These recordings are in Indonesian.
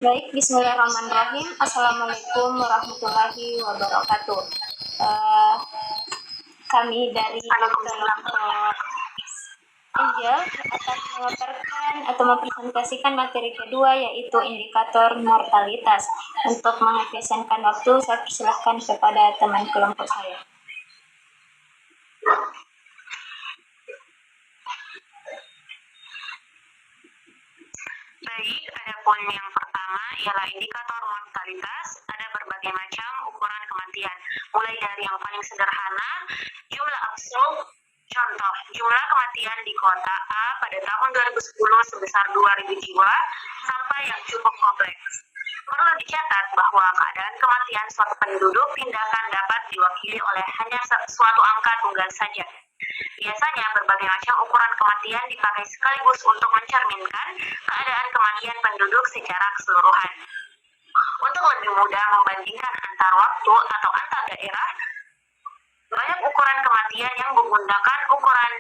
Baik, bismillahirrahmanirrahim. Assalamualaikum warahmatullahi wabarakatuh. Eh, Kami dari kelompok Angel akan memaparkan atau mempresentasikan materi kedua, yaitu indikator mortalitas. Untuk mengefisienkan waktu, saya persilahkan kepada teman kelompok saya. Baik, ada poin yang pertama ialah indikator mortalitas. Ada berbagai macam ukuran kematian, mulai dari yang paling sederhana, jumlah absolut. Contoh, jumlah kematian di kota A pada tahun 2010 sebesar 2.000 jiwa, sampai yang cukup kompleks. Perlu dicatat bahwa keadaan kematian suatu penduduk tindakan dapat diwakili oleh hanya suatu angka tunggal saja. Biasanya berbagai macam ukuran kematian dipakai sekaligus untuk mencerminkan keadaan kematian penduduk secara keseluruhan. Untuk lebih mudah membandingkan antar waktu atau antar daerah, banyak ukuran kematian yang menggunakan ukuran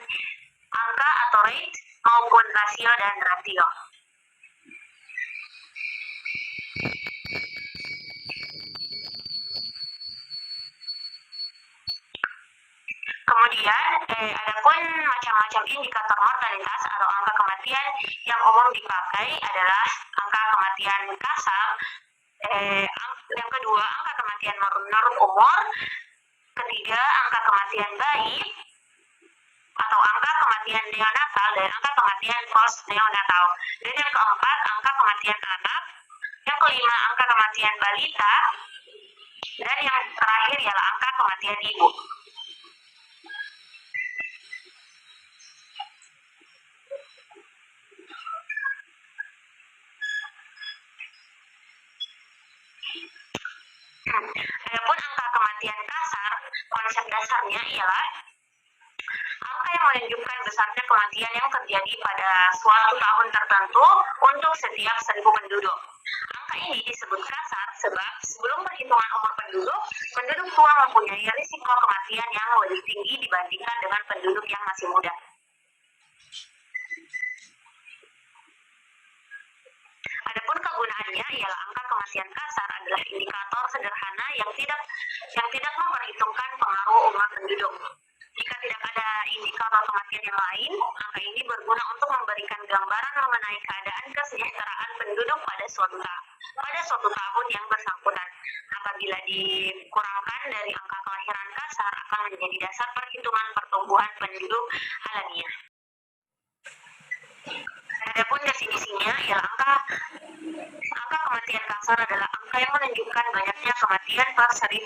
angka atau rate maupun rasio dan ratio. Kemudian, ada pun macam-macam indikator mortalitas atau angka kematian yang umum dipakai adalah angka kematian kasar, yang kedua angka kematian menurut umur, ketiga angka kematian bayi atau angka kematian neonatal dan angka kematian post neonatal, dan yang keempat angka kematian anak, yang kelima angka kematian balita, dan yang terakhir ialah angka kematian ibu. Adapun angka kematian kasar, konsep dasarnya ialah angka yang menunjukkan besarnya kematian yang terjadi pada suatu tahun tertentu untuk setiap 1.000 penduduk. Angka ini disebut kasar sebab sebelum perhitungan umur penduduk tua mempunyai risiko kematian yang lebih tinggi dibandingkan dengan penduduk yang masih muda. Adapun kegunaannya ialah angka kematian kasar adalah indikator sederhana yang tidak memperhitungkan pengaruh umur penduduk. Jika tidak ada indikator kematian yang lain, angka ini berguna untuk memberikan gambaran mengenai keadaan kesejahteraan penduduk pada suatu tahun yang bersangkutan. Apabila dikurangkan dari angka kelahiran kasar, akan menjadi dasar perhitungan pertumbuhan penduduk alamiah. Adapun definisinya ialah angka kematian kasar adalah angka yang menunjukkan banyaknya kematian per 1.000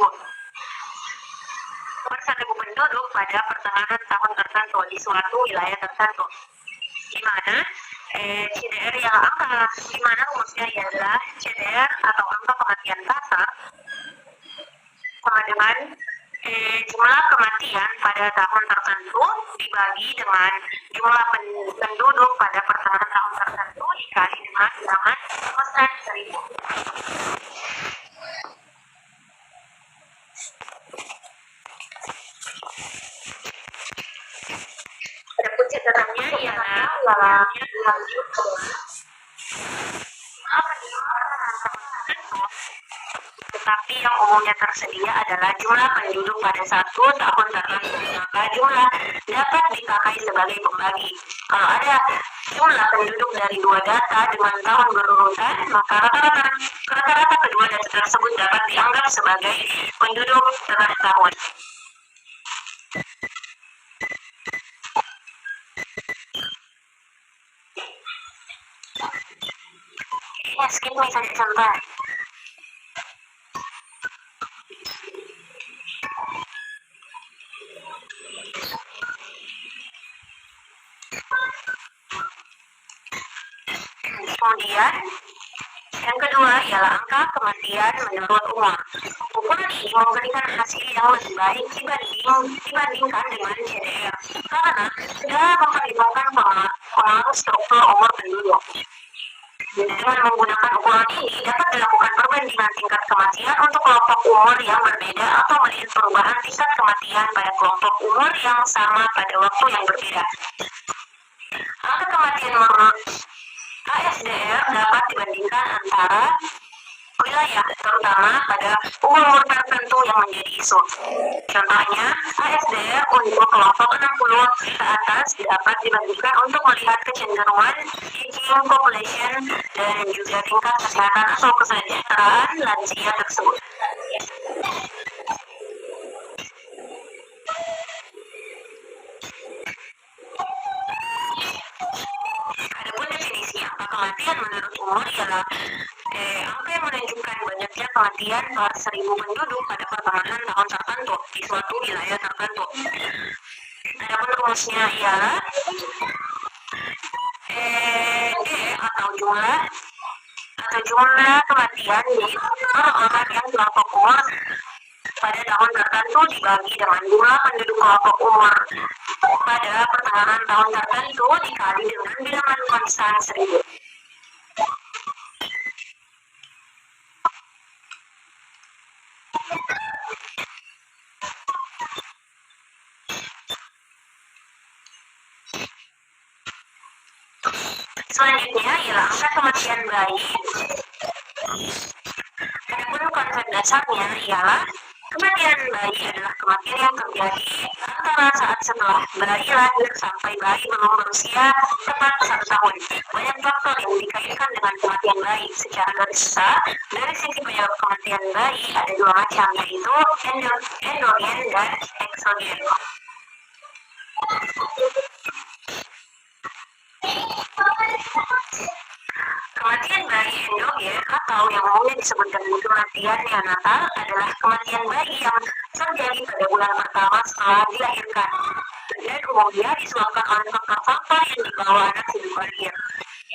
penduduk pada pertengahan tahun tertentu di suatu wilayah tertentu. Di mana CDR yang di mana rumusnya ialah CDR atau angka kematian kasar sama dengan jumlah kematian pada tahun tertentu dibagi dengan jumlah penduduk pada pertengahan tahun tertentu dikali dengan bilangan persen 1.000. Adapun catatannya ialah tetapi yang umumnya tersedia adalah jumlah penduduk pada satu tahun tertentu, maka jumlah dapat dipakai sebagai pembagi. Kalau ada jumlah penduduk dari dua data dengan tahun berurutan, maka rata-rata kedua data tersebut dapat dianggap sebagai penduduk tengah tahun. Skip misalnya contoh. Kemudian yang kedua ialah angka kematian menurut umur. Ukuran ini memberikan hasil yang lebih baik dibandingkan dengan CDR karena dapat memperhitungkan pengaruh struktur umur penduduk. Dengan menggunakan ukuran ini dapat dilakukan perbandingan tingkat kematian untuk kelompok umur yang berbeda atau melihat perubahan tingkat kematian pada kelompok umur yang sama pada waktu yang berbeda. Angka kematian menurut ASDR dapat dibandingkan antara wilayah, terutama pada umur tertentu yang menjadi isu. Contohnya, ASDR untuk kelompok 60 ke atas dapat dibandingkan untuk melihat kecenderungan aging population dan juga tingkat kesehatan atau kesejahteraan lansia tersebut. Adapun definisi angka kematian menurut umur ialah angka yang menunjukkan banyaknya kematian per 1.000 penduduk pada pertengahan tahun tertentu di suatu wilayah tertentu. Adapun rumusnya ialah D atau jumlah kematian di orang yang kelompok umur pada tahun tertentu dibagi dengan jumlah penduduk kelompok umur pada pertengahan tahun tertentu dikali dengan bilangan konstan 1.000. Selanjutnya ialah angka kematian bayi. Adapun konsep dasarnya ialah kematian bayi adalah kematian yang terjadi antara saat setelah bayi lahir sampai bayi belum berusia tepat 1 tahun. Banyak faktor yang dikaitkan dengan kematian bayi. Secara garis besar, dari sisi penyebab kematian bayi ada 2 macam, yaitu endogen dan eksogen. Kematian bayi endogen atau yang umumnya disebut dengan kematian neonatal adalah kematian bayi yang terjadi pada bulan pertama setelah dilahirkan dan umumnya disebabkan oleh faktor-faktor yang dibawa anak sebelum lahir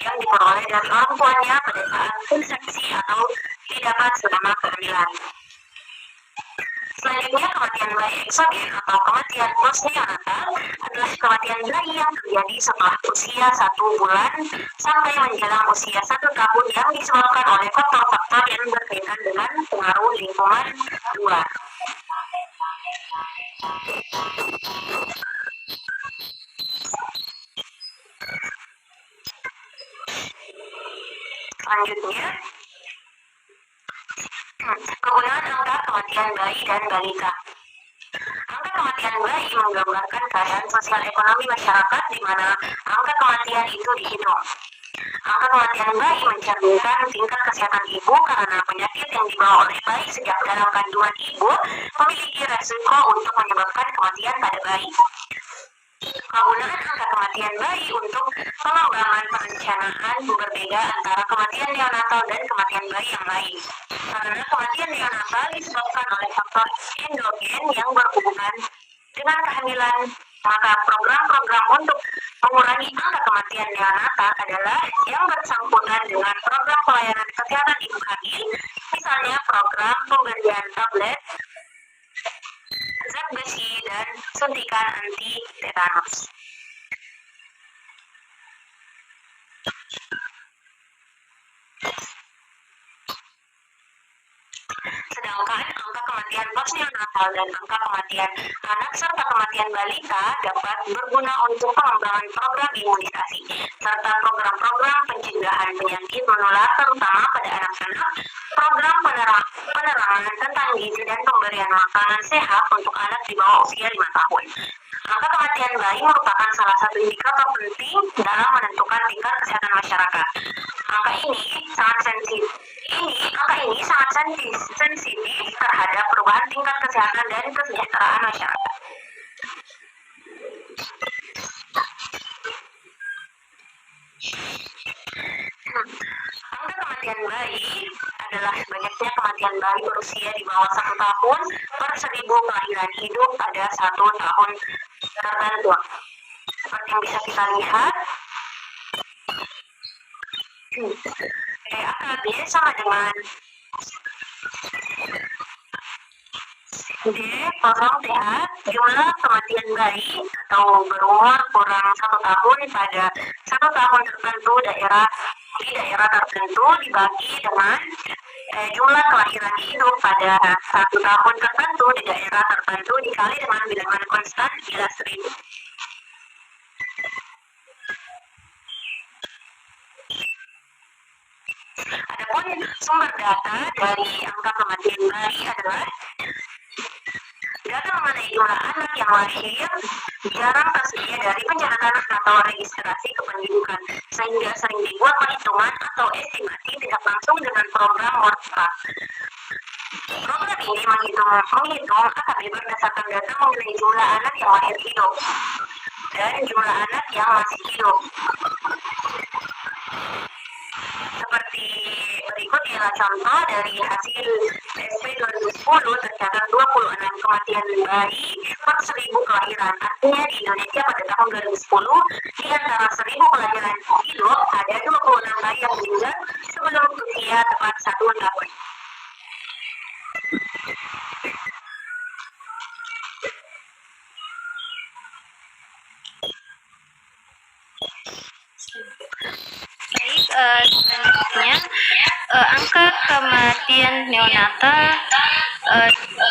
yang diperoleh dari orang tuanya pada saat konsepsi atau didapat selama kehamilan. Selanjutnya, kematian bayi eksogen atau kematian postneonatal adalah kematian bayi yang terjadi setelah usia 1 bulan sampai menjelang usia 1 tahun yang disebabkan oleh faktor-faktor yang berkaitan dengan pengaruh lingkungan luar. Selanjutnya, kegunaan angka kematian bayi dan balita. Angka kematian bayi menggambarkan keadaan sosial ekonomi masyarakat di mana angka kematian itu dihitung. Angka kematian bayi mencerminkan tingkat kesehatan ibu karena penyakit yang dibawa oleh bayi sejak dalam kandungan ibu memiliki resiko untuk menyebabkan kematian pada bayi. Penggunaan angka kematian bayi untuk pengembangan perencanaan berbeda antara kematian neonatal dan kematian bayi yang lain. Karena kematian neonatal disebabkan oleh faktor endogen yang berhubungan dengan kehamilan, maka program-program untuk mengurangi angka kematian neonatal adalah yang bersangkutan dengan program pelayanan kesehatan ibu hamil, misalnya program pemberian tablet, zat besi, dan suntikan anti tetanus. Sedangkan angka kematian postneonatal dan angka kematian anak serta kematian balita dapat berguna untuk pengembangan program imunisasi serta program-program pencegahan penyakit menular terutama pada anak-anak, program penerangan tentang gizi dan pemberian makanan sehat untuk anak di bawah usia 5 tahun. Angka kematian bayi merupakan salah satu indikator penting dalam menentukan tingkat kesehatan masyarakat. Angka ini sangat sensitif terhadap perubahan tingkat kesehatan dan kesejahteraan masyarakat. Angka kematian bayi adalah banyaknya kematian bayi berusia di bawah 1 tahun per 1.000 kelahiran hidup pada 1 tahun tertentu. Seperti yang bisa kita lihat, AKB sama dengan D 0TH, jumlah kematian bayi atau berumur kurang 1 tahun pada 1 tahun tertentu di daerah tertentu dibagi dengan jumlah kelahiran hidup pada 1 tahun tertentu di daerah tertentu dikali dengan bilangan konstan bila 1.000. Adapun sumber data dari angka kematian bayi adalah data mengenai jumlah anak yang lahir jarang tersedia dari pencatatan atau registrasi kependudukan, sehingga sering dibuat perhitungan atau estimasi tidak langsung dengan program WORPA. Program ini menghitung AKB berdasarkan data mengenai jumlah anak yang lahir hidup dan jumlah anak yang masih hidup. Seperti berikut ialah contoh dari hasil SP 2010 tercatat 26 kematian bayi per 1000 kelahiran. Artinya di Indonesia pada tahun 2010 di antara 1000 kelahiran hidup ada 26 bayi yang meninggal sebelum usia tepat 1 tahun. Baik, selanjutnya angka kematian neonatal,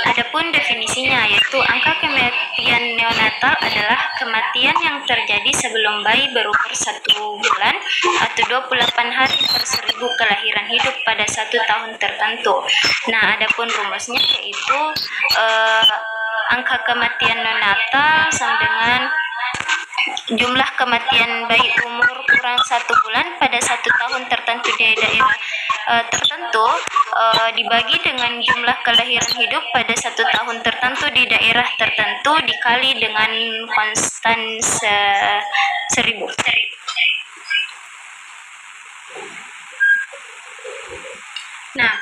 adapun definisinya yaitu angka kematian neonatal adalah kematian yang terjadi sebelum bayi berumur 1 bulan atau 28 hari per 1000 kelahiran hidup pada 1 tahun tertentu. Nah, adapun rumusnya yaitu angka kematian neonatal sama dengan jumlah kematian bayi umur kurang 1 bulan pada 1 tahun tertentu di daerah tertentu dibagi dengan jumlah kelahiran hidup pada 1 tahun tertentu di daerah tertentu dikali dengan konstan 1000. Nah,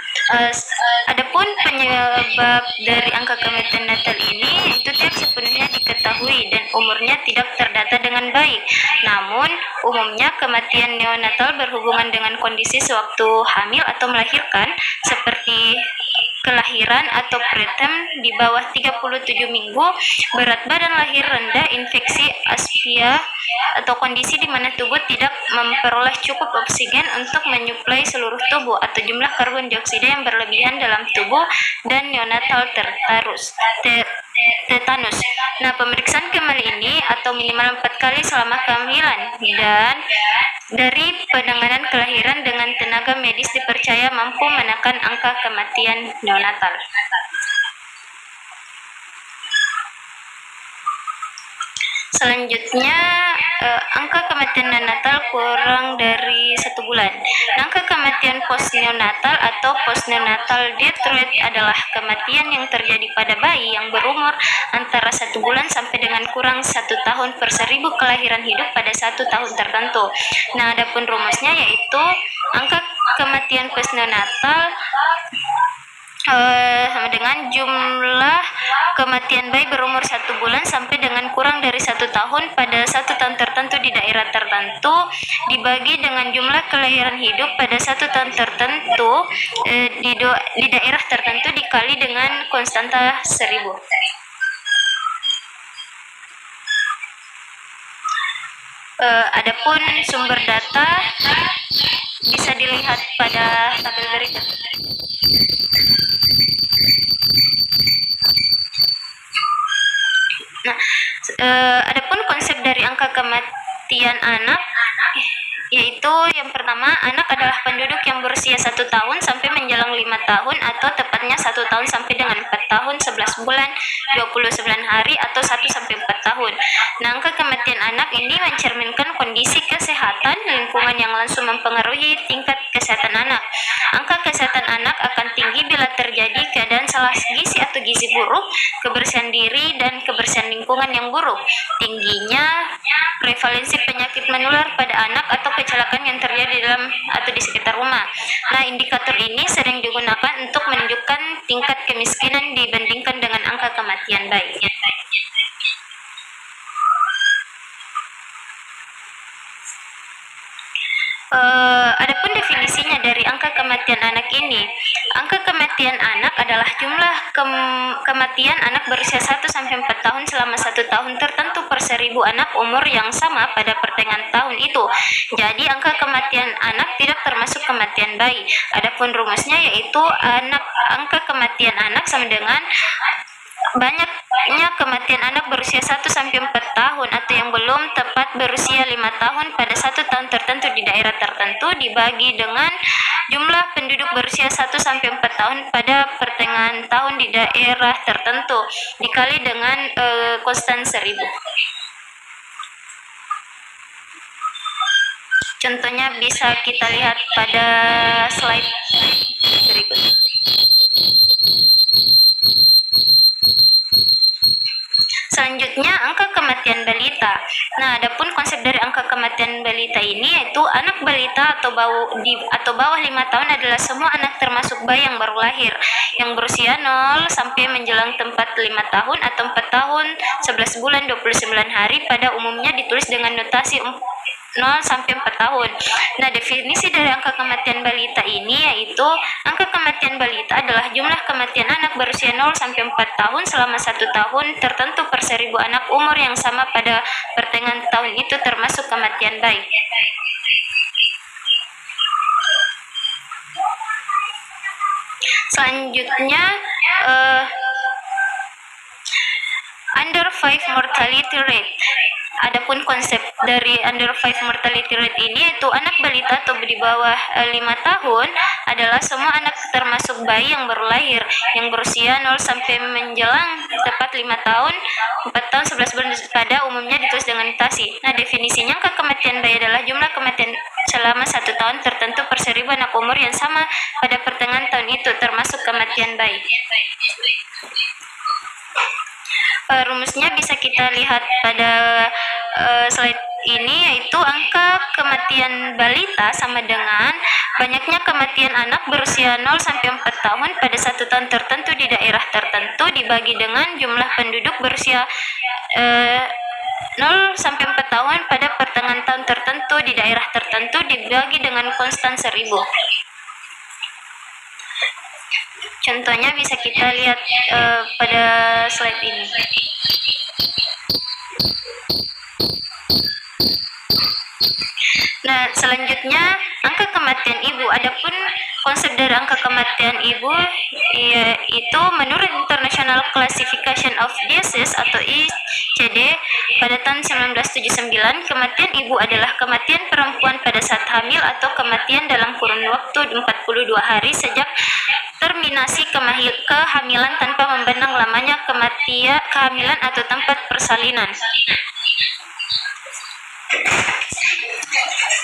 adapun penyebab dari angka kematian natal ini itu tidak sepenuhnya diketahui dan umurnya tidak terdata dengan baik. Namun, umumnya kematian neonatal berhubungan dengan kondisi sewaktu hamil atau melahirkan, seperti kelahiran atau preterm di bawah 37 minggu, berat badan lahir rendah, infeksi aspia, atau kondisi di mana tubuh tidak memperoleh cukup oksigen untuk menyuplai seluruh tubuh, atau jumlah karbon dioksida yang berlebihan dalam tubuh, dan neonatal tetanus. Nah, pemeriksaan kembali ini atau minimal 4 kali selama kehamilan, dan dari penanganan kelahiran dengan tenaga medis dipercaya mampu menekan angka kematian neonatal. Selanjutnya, angka kematian neonatal kurang dari 1 bulan. Angka kematian postneonatal atau postneonatal death rate adalah kematian yang terjadi pada bayi yang berumur antara 1 bulan sampai dengan kurang 1 tahun per 1000 kelahiran hidup pada 1 tahun tertentu. Nah, adapun rumusnya yaitu angka kematian postneonatal sama dengan jumlah kematian bayi berumur 1 bulan sampai dengan kurang dari 1 tahun pada 1 tahun tertentu di daerah tertentu dibagi dengan jumlah kelahiran hidup pada 1 tahun tertentu di daerah tertentu dikali dengan konstanta 1000. Adapun sumber data bisa dilihat pada tabel berikut. Nah, adapun konsep dari angka kematian anak yaitu yang pertama, anak adalah penduduk yang berusia 1 tahun sampai menjelang 5 tahun atau tepatnya 1 tahun sampai dengan 4 tahun 11 bulan 29 hari atau 1 sampai 4 tahun. Nah, angka kematian anak ini mencerminkan kondisi kesehatan lingkungan yang langsung mempengaruhi tingkat kesehatan anak. Angka kesehatan anak akan tinggi bila terjadi keadaan salah gizi atau gizi buruk, kebersihan diri, dan kebersihan lingkungan yang buruk. Tingginya prevalensi penyakit menular pada anak atau kecelakaan yang terjadi dalam atau di sekitar rumah. Nah, indikator ini sering digunakan untuk menunjukkan tingkat kemiskinan dibandingkan dengan angka kematian bayi. Adapun definisinya dari angka kematian anak ini, angka kematian anak adalah jumlah kematian anak berusia 1 sampai 4 tahun selama 1 tahun tertentu per 1000 anak umur yang sama pada pertengahan tahun itu. Jadi angka kematian anak tidak termasuk kematian bayi. Adapun rumusnya yaitu angka kematian anak sama dengan banyak banyaknya kematian anak berusia 1 sampai 4 tahun atau yang belum tepat berusia 5 tahun pada 1 tahun tertentu di daerah tertentu dibagi dengan jumlah penduduk berusia 1 sampai 4 tahun pada pertengahan tahun di daerah tertentu dikali dengan konstan 1000. Contohnya bisa kita lihat pada slide berikut. Selanjutnya, angka kematian balita. Nah, adapun konsep dari angka kematian balita ini yaitu anak balita atau bawah 5 tahun adalah semua anak termasuk bayi yang baru lahir yang berusia 0 sampai menjelang tempat 5 tahun atau 4 tahun 11 bulan 29 hari pada umumnya ditulis dengan notasi 0 sampai 4 tahun. Nah, definisi dari angka kematian balita ini yaitu angka kematian balita adalah jumlah kematian anak berusia 0 sampai 4 tahun selama 1 tahun tertentu per 1000 anak umur yang sama pada pertengahan tahun itu termasuk kematian bayi. Selanjutnya, under 5 mortality rate. Adapun konsep dari under 5 mortality rate ini yaitu anak balita atau di bawah 5 tahun adalah semua anak termasuk bayi yang baru lahir yang berusia 0 sampai menjelang tepat 5 tahun, 4 tahun 11 bulan pada umumnya ditulis dengan notasi. Nah, definisinya angka kematian bayi adalah jumlah kematian selama 1 tahun tertentu per 1000 anak umur yang sama pada pertengahan tahun itu termasuk kematian bayi. Rumusnya bisa kita lihat pada slide ini yaitu angka kematian balita sama dengan banyaknya kematian anak berusia 0 sampai 4 tahun pada 1 tahun tertentu di daerah tertentu dibagi dengan jumlah penduduk berusia 0 sampai 4 tahun pada pertengahan tahun tertentu di daerah tertentu dibagi dengan konstan 1000. Contohnya bisa kita lihat pada slide ini. Nah, selanjutnya angka kematian ibu. Adapun konsep dari angka kematian ibu yaitu menurut International Classification of Diseases atau ICD pada tahun 1979, kematian ibu adalah kematian perempuan pada saat hamil atau kematian dalam kurun waktu 42 hari sejak terminasi kehamilan tanpa memandang lamanya kehamilan atau tempat persalinan.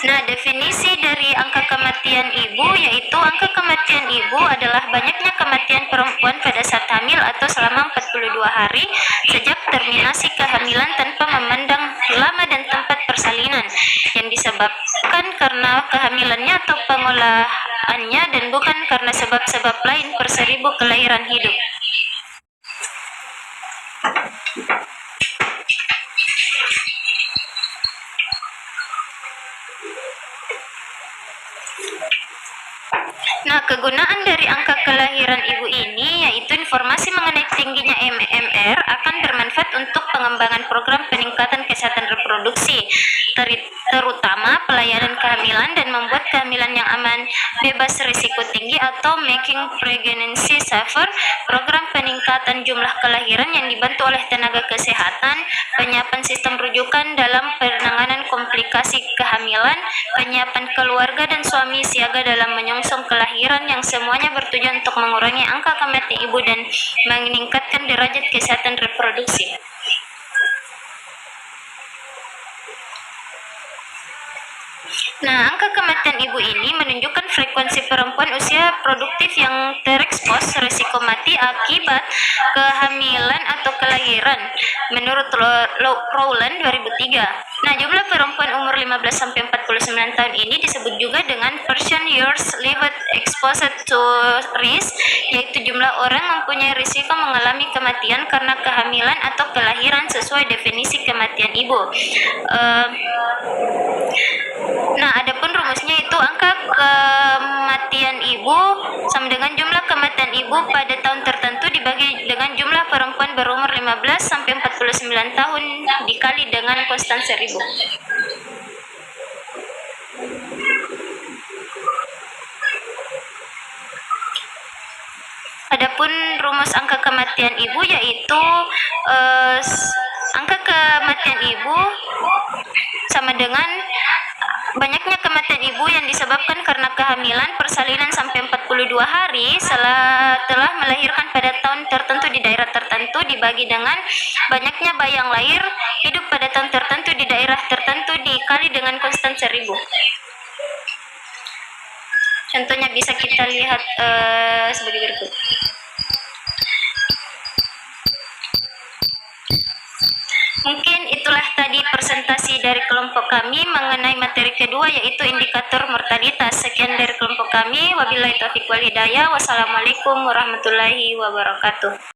Nah, definisi dari angka kematian ibu yaitu angka kematian ibu adalah banyaknya kematian perempuan pada saat hamil atau selama 42 hari sejak terminasi kehamilan tanpa memandang lama dan tempat persalinan yang disebabkan karena kehamilannya atau pengolahannya dan bukan karena sebab-sebab lain per 1000 kelahiran hidup. Nah, kegunaan dari angka kelahiran ibu ini yaitu informasi mengenai tingginya MMR akan bermanfaat untuk pengembangan program peningkatan kesehatan reproduksi, terutama pelayanan kehamilan dan membuat kehamilan yang aman, bebas risiko tinggi atau making pregnancy safer, program peningkatan jumlah kelahiran yang dibantu oleh tenaga kesehatan, penyiapan sistem rujukan dalam penanganan komplikasi kehamilan, penyiapan keluarga dan suami siaga dalam menyongsong kelahiran yang semuanya bertujuan untuk mengurangi angka kematian ibu dan meningkatkan derajat kesehatan reproduksi. Nah, angka kematian ibu ini menunjukkan frekuensi perempuan usia produktif yang terekspos risiko mati akibat kehamilan atau kelahiran menurut Rowland 2003. Nah, jumlah perempuan umur 15-49 tahun ini disebut juga dengan person years lived exposed to risk, yaitu jumlah orang mempunyai risiko mengalami kematian karena kehamilan atau kelahiran sesuai definisi kematian ibu. Nah, adapun rumusnya itu angka kematian ibu sama dengan jumlah kematian ibu pada tahun tertentu dibagi dengan jumlah perempuan berumur 15-49 tahun dikali dengan konstan 1000. Adapun rumus angka kematian ibu yaitu angka kematian ibu sama dengan banyaknya kematian ibu yang disebabkan karena kehamilan, persalinan sampai 42 hari setelah melahirkan pada tahun tertentu di daerah tertentu dibagi dengan banyaknya bayi yang lahir hidup pada tahun tertentu di daerah tertentu dikali dengan konstan 1000. Contohnya bisa kita lihat sebagai berikut. Mungkin itulah tadi presentasi dari kelompok kami mengenai materi kedua yaitu indikator mortalitas. Sekian dari kelompok kami. Wabillahi taufiq wal hidayah. Wassalamualaikum warahmatullahi wabarakatuh.